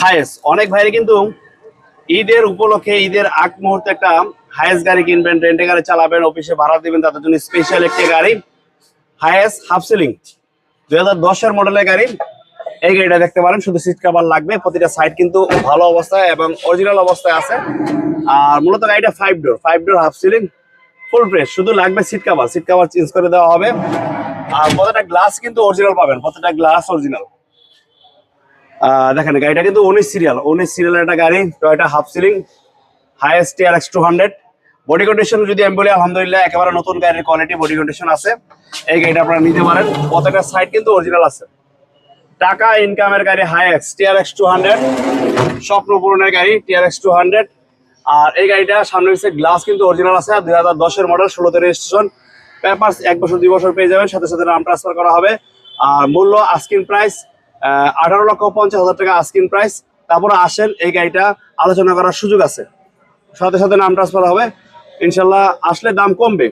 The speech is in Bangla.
হায়েস্ট অনেক ভাইরে কিন্তু ঈদের উপলক্ষে ঈদের আগ মুহূর্তে একটা হায়েস্ট গাড়ি কিনবেন, রেন্টে গাড়ি চালাবেন, অফিসে ভাড়া দিবেন, তাদের জন্য স্পেশাল একটি গাড়ি হায়েস্ট হাফ সিলিং 2010-এর মডেলের গাড়ি। এই গাড়িটা দেখতে পারেন, শুধু সিট কভার লাগবে, প্রতিটা সাইড কিন্তু ভালো অবস্থায় এবং অরিজিনাল অবস্থায় আছে। আর মূলত গাড়িটা 5 ডোর হাফ সিলিং ফুল ফ্রেশ, শুধু লাগবে সিট কভার চেঞ্জ করে দেওয়া হবে। আর প্রতিটা গ্লাস কিন্তু অরিজিনাল পাবেন, প্রতিটা গ্লাস অরিজিনাল। দেখেন গাড়িটা কিন্তু 19 সিরিয়ালের একটা গাড়ি, Toyota half ceiling highest TRX 200। Body condition যদি আমি বলি আলহামদুলিল্লাহ একেবারে নতুন গাড়ির কোয়ালিটি বডি কন্ডিশন আছে। এই গাড়িটা আপনারা নিতে পারেন, প্রত্যেকটা সাইড কিন্তু অরিজিনাল আছে। টাকা ইনকামের গাড়ি হাইয়েস্ট TRX 200, স্বপ্ন পূরণের গাড়ি TRX 200। আর এই গাড়িটা সামনে গ্লাস কিন্তু অরিজিনাল আছে, 2010-এর মডেল, 16তে রেজিস্ট্রেশন, পেপারস 1 বছর 2 বছর পেয়ে যাবেন, সাথে সাথে নাম ট্রান্সফার করা হবে। আর মূল্য আস্কিং প্রাইস 18,50,000 টাকা আস্কিং প্রাইস। তারপরে আসেন, এই গাড়িটা আলোচনা করার সুযোগ আছে, সাথে সাথে নাম ট্রান্সফার হবে, ইনশাল্লাহ আসলে দাম কমবে।